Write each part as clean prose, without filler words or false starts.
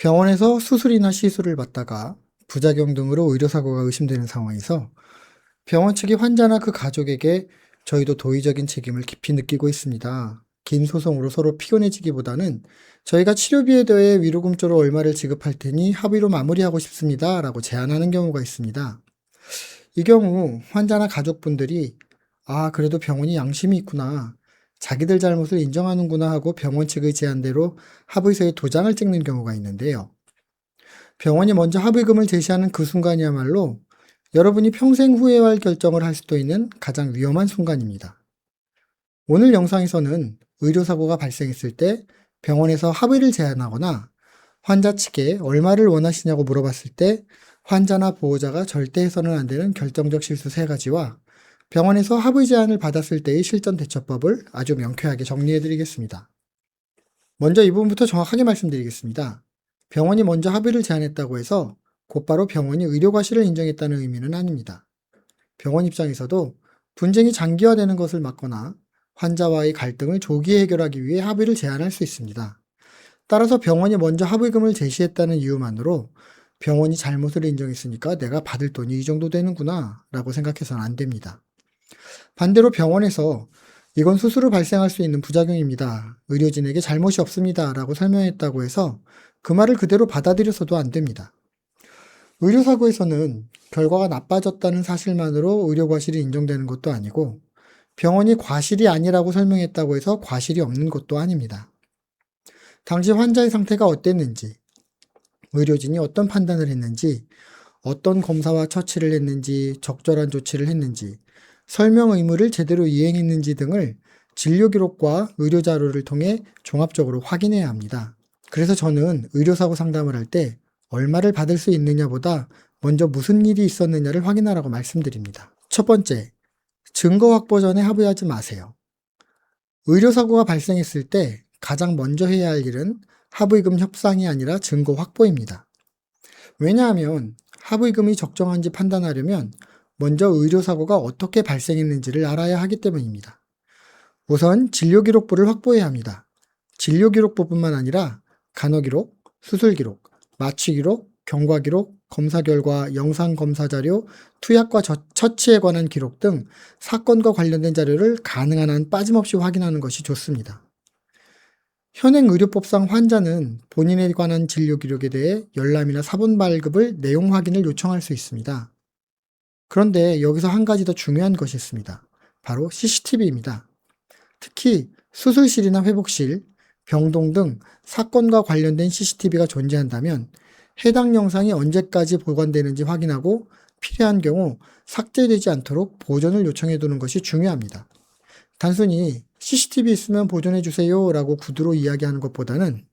병원에서 수술이나 시술을 받다가 부작용 등으로 의료사고가 의심되는 상황에서 병원 측이 환자나 그 가족에게 저희도 도의적인 책임을 깊이 느끼고 있습니다. 긴 소송으로 서로 피곤해지기보다는 저희가 치료비에 더해 위로금조로 얼마를 지급할 테니 합의로 마무리하고 싶습니다. 라고 제안하는 경우가 있습니다. 이 경우 환자나 가족분들이 그래도 병원이 양심이 있구나. 자기들 잘못을 인정하는구나 하고 병원 측의 제안대로 합의서에 도장을 찍는 경우가 있는데요. 병원이 먼저 합의금을 제시하는 그 순간이야말로 여러분이 평생 후회할 결정을 할 수도 있는 가장 위험한 순간입니다. 오늘 영상에서는 의료사고가 발생했을 때 병원에서 합의를 제안하거나 환자 측에 얼마를 원하시냐고 물어봤을 때 환자나 보호자가 절대 해서는 안 되는 결정적 실수 3가지와 병원에서 합의 제안을 받았을 때의 실전 대처법을 아주 명쾌하게 정리해 드리겠습니다. 먼저 이 부분부터 정확하게 말씀드리겠습니다. 병원이 먼저 합의를 제안했다고 해서 곧바로 병원이 의료과실을 인정했다는 의미는 아닙니다. 병원 입장에서도 분쟁이 장기화되는 것을 막거나 환자와의 갈등을 조기에 해결하기 위해 합의를 제안할 수 있습니다. 따라서 병원이 먼저 합의금을 제시했다는 이유만으로 병원이 잘못을 인정했으니까 내가 받을 돈이 이 정도 되는구나 라고 생각해서는 안 됩니다. 반대로 병원에서 이건 수술 후 발생할 수 있는 부작용입니다. 의료진에게 잘못이 없습니다. 라고 설명했다고 해서 그 말을 그대로 받아들여서도 안 됩니다. 의료사고에서는 결과가 나빠졌다는 사실만으로 의료과실이 인정되는 것도 아니고 병원이 과실이 아니라고 설명했다고 해서 과실이 없는 것도 아닙니다. 당시 환자의 상태가 어땠는지, 의료진이 어떤 판단을 했는지, 어떤 검사와 처치를 했는지, 적절한 조치를 했는지, 설명 의무를 제대로 이행했는지 등을 진료기록과 의료자료를 통해 종합적으로 확인해야 합니다. 그래서 저는 의료사고 상담을 할 때 얼마를 받을 수 있느냐보다 먼저 무슨 일이 있었느냐를 확인하라고 말씀드립니다. 첫 번째, 증거 확보 전에 합의하지 마세요. 의료사고가 발생했을 때 가장 먼저 해야 할 일은 합의금 협상이 아니라 증거 확보입니다. 왜냐하면 합의금이 적정한지 판단하려면 먼저 의료사고가 어떻게 발생했는지를 알아야 하기 때문입니다. 우선 진료기록부를 확보해야 합니다. 진료기록부뿐만 아니라 간호기록, 수술기록, 마취기록, 경과기록, 검사 결과, 영상검사자료, 투약과 처치에 관한 기록 등 사건과 관련된 자료를 가능한 한 빠짐없이 확인하는 것이 좋습니다. 현행 의료법상 환자는 본인에 관한 진료 기록에 대해 열람이나 사본 발급을 내용 확인을 요청할 수 있습니다. 그런데 여기서 한 가지 더 중요한 것이 있습니다. 바로 CCTV입니다. 특히 수술실이나 회복실, 병동 등 사건과 관련된 CCTV가 존재한다면 해당 영상이 언제까지 보관되는지 확인하고 필요한 경우 삭제되지 않도록 보존을 요청해 두는 것이 중요합니다. 단순히 CCTV 있으면 보존해 주세요 라고 구두로 이야기하는 것보다는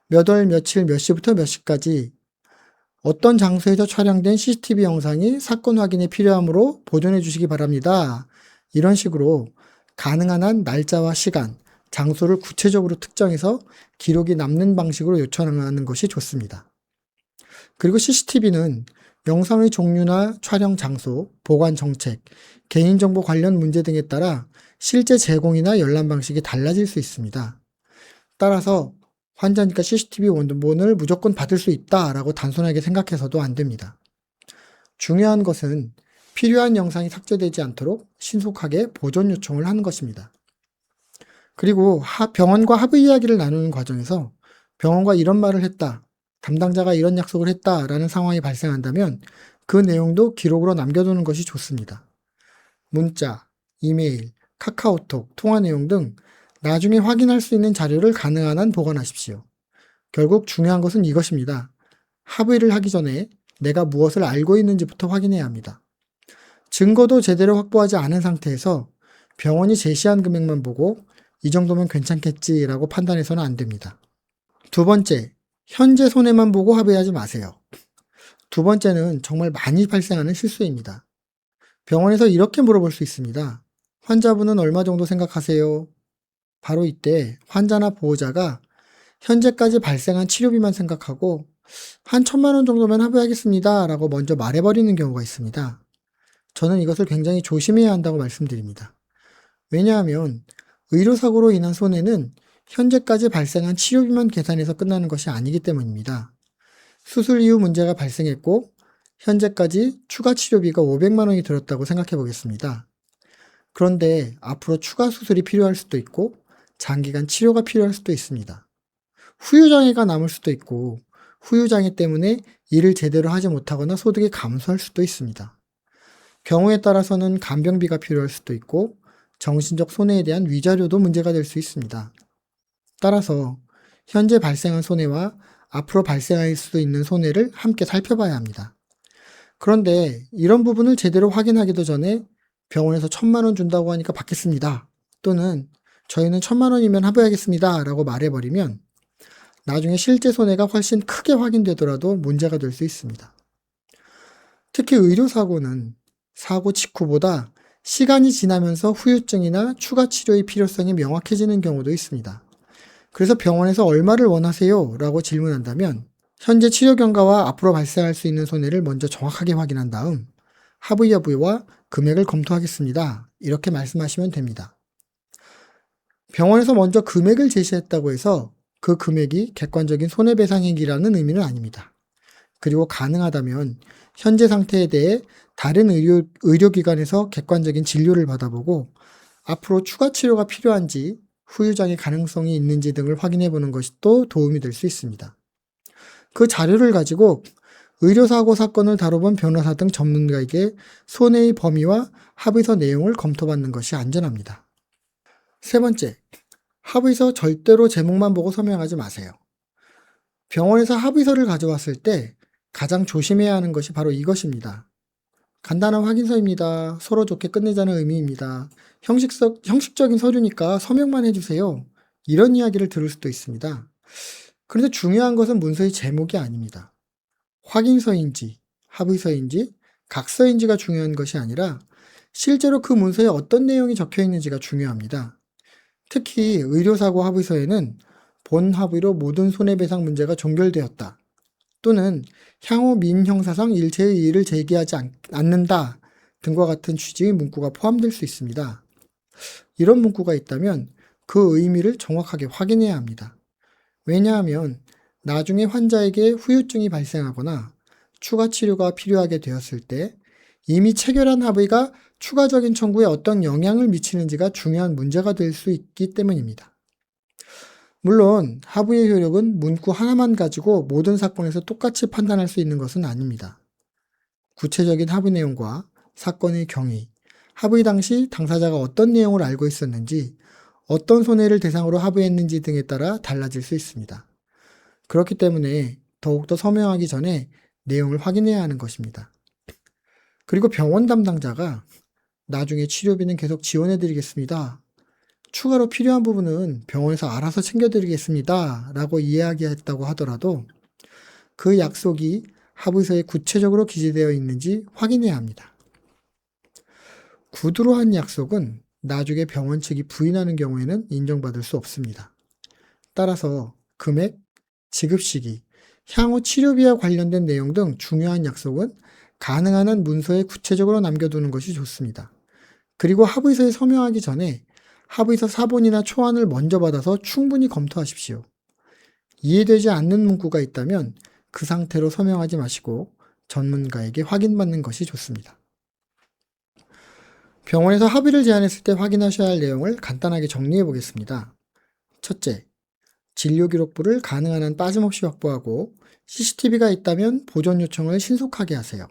몇 월 며칠 몇 시부터 몇 시까지 어떤 장소에서 촬영된 CCTV 영상이 사건 확인에 필요하므로 보존해 주시기 바랍니다. 이런 식으로 가능한 한 날짜와 시간, 장소를 구체적으로 특정해서 기록이 남는 방식으로 요청하는 것이 좋습니다. 그리고 CCTV는 영상의 종류나 촬영 장소, 보관 정책, 개인정보 관련 문제 등에 따라 실제 제공이나 열람 방식이 달라질 수 있습니다. 따라서 환자니까 CCTV 원본을 무조건 받을 수 있다라고 단순하게 생각해서도 안 됩니다. 중요한 것은 필요한 영상이 삭제되지 않도록 신속하게 보존 요청을 하는 것입니다. 그리고 병원과 합의 이야기를 나누는 과정에서 병원과 이런 말을 했다, 담당자가 이런 약속을 했다라는 상황이 발생한다면 그 내용도 기록으로 남겨두는 것이 좋습니다. 문자, 이메일, 카카오톡, 통화 내용 등 나중에 확인할 수 있는 자료를 가능한 한 보관하십시오. 결국 중요한 것은 이것입니다. 합의를 하기 전에 내가 무엇을 알고 있는지부터 확인해야 합니다. 증거도 제대로 확보하지 않은 상태에서 병원이 제시한 금액만 보고 이 정도면 괜찮겠지라고 판단해서는 안 됩니다. 두 번째, 현재 손해만 보고 합의하지 마세요. 두 번째는 정말 많이 발생하는 실수입니다. 병원에서 이렇게 물어볼 수 있습니다. 환자분은 얼마 정도 생각하세요? 바로 이때 환자나 보호자가 현재까지 발생한 치료비만 생각하고 한 1,000만 원 정도면 합의하겠습니다 라고 먼저 말해버리는 경우가 있습니다. 저는 이것을 굉장히 조심해야 한다고 말씀드립니다. 왜냐하면 의료사고로 인한 손해는 현재까지 발생한 치료비만 계산해서 끝나는 것이 아니기 때문입니다. 수술 이후 문제가 발생했고 현재까지 추가 치료비가 500만 원이 들었다고 생각해 보겠습니다. 그런데 앞으로 추가 수술이 필요할 수도 있고 장기간 치료가 필요할 수도 있습니다. 후유장애가 남을 수도 있고 후유장애 때문에 일을 제대로 하지 못하거나 소득이 감소할 수도 있습니다. 경우에 따라서는 간병비가 필요할 수도 있고 정신적 손해에 대한 위자료도 문제가 될 수 있습니다. 따라서 현재 발생한 손해와 앞으로 발생할 수도 있는 손해를 함께 살펴봐야 합니다. 그런데 이런 부분을 제대로 확인하기도 전에 병원에서 1,000만 원 준다고 하니까 받겠습니다. 또는 저희는 1,000만 원이면 합의하겠습니다. 라고 말해버리면 나중에 실제 손해가 훨씬 크게 확인되더라도 문제가 될 수 있습니다. 특히 의료사고는 사고 직후보다 시간이 지나면서 후유증이나 추가 치료의 필요성이 명확해지는 경우도 있습니다. 그래서 병원에서 얼마를 원하세요? 라고 질문한다면 현재 치료 경과와 앞으로 발생할 수 있는 손해를 먼저 정확하게 확인한 다음 합의 여부와 금액을 검토하겠습니다. 이렇게 말씀하시면 됩니다. 병원에서 먼저 금액을 제시했다고 해서 그 금액이 객관적인 손해배상액이라는 의미는 아닙니다. 그리고 가능하다면 현재 상태에 대해 다른 의료기관에서 객관적인 진료를 받아보고 앞으로 추가 치료가 필요한지 후유장애 가능성이 있는지 등을 확인해 보는 것이 또 도움이 될 수 있습니다. 그 자료를 가지고 의료사고 사건을 다뤄본 변호사 등 전문가에게 손해의 범위와 합의서 내용을 검토받는 것이 안전합니다. 세 번째, 합의서 절대로 제목만 보고 서명하지 마세요. 병원에서 합의서를 가져왔을 때 가장 조심해야 하는 것이 바로 이것입니다. 간단한 확인서입니다. 서로 좋게 끝내자는 의미입니다. 형식적인 서류니까 서명만 해주세요. 이런 이야기를 들을 수도 있습니다. 그런데 중요한 것은 문서의 제목이 아닙니다. 확인서인지, 합의서인지, 각서인지가 중요한 것이 아니라 실제로 그 문서에 어떤 내용이 적혀 있는지가 중요합니다. 특히 의료사고 합의서에는 본 합의로 모든 손해배상 문제가 종결되었다. 또는 향후 민형사상 일체의 이의를 제기하지 않는다 등과 같은 취지의 문구가 포함될 수 있습니다. 이런 문구가 있다면 그 의미를 정확하게 확인해야 합니다. 왜냐하면 나중에 환자에게 후유증이 발생하거나 추가 치료가 필요하게 되었을 때 이미 체결한 합의가 추가적인 청구에 어떤 영향을 미치는지가 중요한 문제가 될 수 있기 때문입니다. 물론 합의의 효력은 문구 하나만 가지고 모든 사건에서 똑같이 판단할 수 있는 것은 아닙니다. 구체적인 합의 내용과 사건의 경위, 합의 당시 당사자가 어떤 내용을 알고 있었는지, 어떤 손해를 대상으로 합의했는지 등에 따라 달라질 수 있습니다. 그렇기 때문에 더욱더 서명하기 전에 내용을 확인해야 하는 것입니다. 그리고 병원 담당자가 나중에 치료비는 계속 지원해드리겠습니다. 추가로 필요한 부분은 병원에서 알아서 챙겨드리겠습니다. 라고 이야기했다고 하더라도 그 약속이 합의서에 구체적으로 기재되어 있는지 확인해야 합니다. 구두로 한 약속은 나중에 병원 측이 부인하는 경우에는 인정받을 수 없습니다. 따라서 금액, 지급 시기, 향후 치료비와 관련된 내용 등 중요한 약속은 가능한 한 문서에 구체적으로 남겨두는 것이 좋습니다. 그리고 합의서에 서명하기 전에 합의서 사본이나 초안을 먼저 받아서 충분히 검토하십시오. 이해되지 않는 문구가 있다면 그 상태로 서명하지 마시고 전문가에게 확인받는 것이 좋습니다. 병원에서 합의를 제안했을 때 확인하셔야 할 내용을 간단하게 정리해 보겠습니다. 첫째, 진료기록부를 가능한 한 빠짐없이 확보하고 CCTV가 있다면 보존 요청을 신속하게 하세요.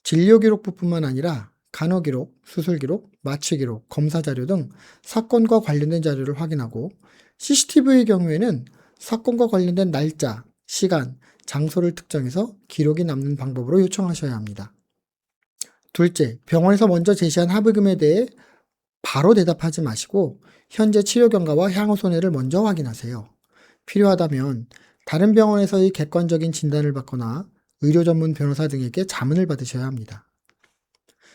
진료기록부뿐만 아니라 간호기록, 수술기록, 마취기록, 검사자료 등 사건과 관련된 자료를 확인하고 CCTV의 경우에는 사건과 관련된 날짜, 시간, 장소를 특정해서 기록이 남는 방법으로 요청하셔야 합니다. 둘째, 병원에서 먼저 제시한 합의금에 대해 바로 대답하지 마시고 현재 치료 경과와 향후 손해를 먼저 확인하세요. 필요하다면 다른 병원에서의 객관적인 진단을 받거나 의료 전문 변호사 등에게 자문을 받으셔야 합니다.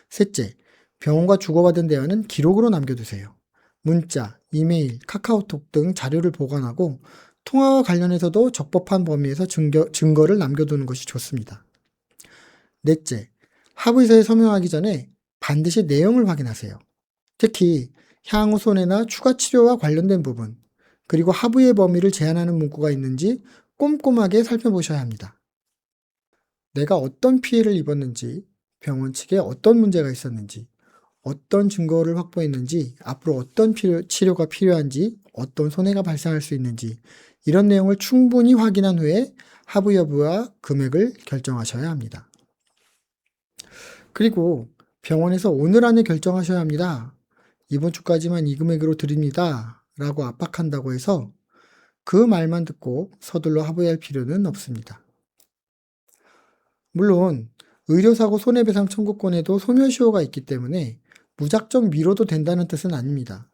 셋째, 병원과 주고받은 대화는 기록으로 남겨두세요. 문자, 이메일, 카카오톡 등 자료를 보관하고 통화와 관련해서도 적법한 범위에서 증거를 남겨두는 것이 좋습니다. 넷째, 합의서에 서명하기 전에 반드시 내용을 확인하세요. 특히 향후 손해나 추가 치료와 관련된 부분, 그리고 합의의 범위를 제한하는 문구가 있는지 꼼꼼하게 살펴보셔야 합니다. 내가 어떤 피해를 입었는지, 병원 측에 어떤 문제가 있었는지, 어떤 증거를 확보했는지, 앞으로 어떤 치료가 필요한지, 어떤 손해가 발생할 수 있는지 이런 내용을 충분히 확인한 후에 합의 여부와 금액을 결정하셔야 합니다. 그리고 병원에서 오늘 안에 결정하셔야 합니다. 이번 주까지만 이 금액으로 드립니다. 라고 압박한다고 해서 그 말만 듣고 서둘러 합의할 필요는 없습니다. 물론 의료사고 손해배상 청구권에도 소멸시효가 있기 때문에 무작정 미뤄도 된다는 뜻은 아닙니다.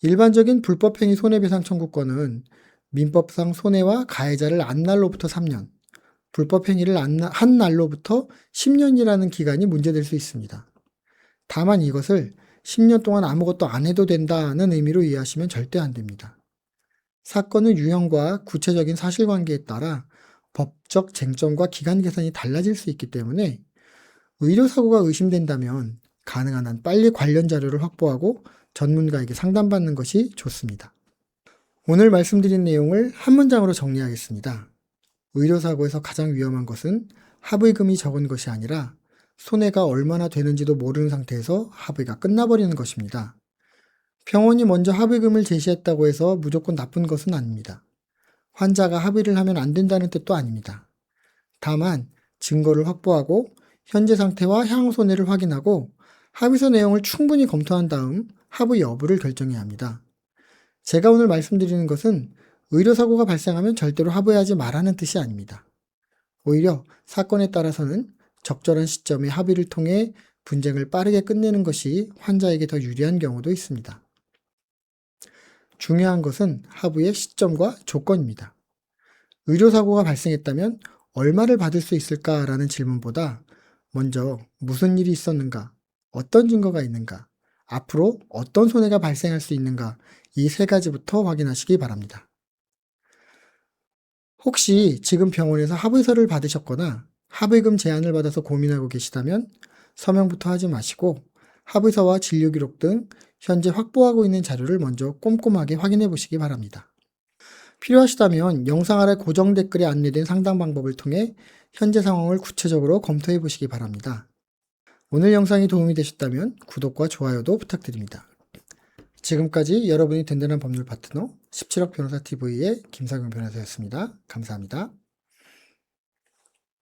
일반적인 불법행위 손해배상 청구권은 민법상 손해와 가해자를 안 날로부터 3년, 불법행위를 한 날로부터 10년이라는 기간이 문제될 수 있습니다. 다만 이것을 10년 동안 아무것도 안 해도 된다는 의미로 이해하시면 절대 안 됩니다. 사건의 유형과 구체적인 사실관계에 따라 법적 쟁점과 기간 계산이 달라질 수 있기 때문에 의료사고가 의심된다면 가능한 한 빨리 관련 자료를 확보하고 전문가에게 상담받는 것이 좋습니다. 오늘 말씀드린 내용을 한 문장으로 정리하겠습니다. 의료사고에서 가장 위험한 것은 합의금이 적은 것이 아니라 손해가 얼마나 되는지도 모르는 상태에서 합의가 끝나버리는 것입니다. 병원이 먼저 합의금을 제시했다고 해서 무조건 나쁜 것은 아닙니다. 환자가 합의를 하면 안 된다는 뜻도 아닙니다. 다만 증거를 확보하고 현재 상태와 향후 손해를 확인하고 합의서 내용을 충분히 검토한 다음 합의 여부를 결정해야 합니다. 제가 오늘 말씀드리는 것은 의료사고가 발생하면 절대로 합의하지 말라는 뜻이 아닙니다. 오히려 사건에 따라서는 적절한 시점에 합의를 통해 분쟁을 빠르게 끝내는 것이 환자에게 더 유리한 경우도 있습니다. 중요한 것은 합의의 시점과 조건입니다. 의료사고가 발생했다면 얼마를 받을 수 있을까라는 질문보다 먼저 무슨 일이 있었는가, 어떤 증거가 있는가, 앞으로 어떤 손해가 발생할 수 있는가 이 세 가지부터 확인하시기 바랍니다. 혹시 지금 병원에서 합의서를 받으셨거나 합의금 제한을 받아서 고민하고 계시다면 서명부터 하지 마시고 합의서와 진료 기록 등 현재 확보하고 있는 자료를 먼저 꼼꼼하게 확인해 보시기 바랍니다. 필요하시다면 영상 아래 고정 댓글에 안내된 상담 방법을 통해 현재 상황을 구체적으로 검토해 보시기 바랍니다. 오늘 영상이 도움이 되셨다면 구독과 좋아요도 부탁드립니다. 지금까지 여러분이 든든한 법률 파트너 17억 변호사 TV의 김상용 변호사였습니다. 감사합니다.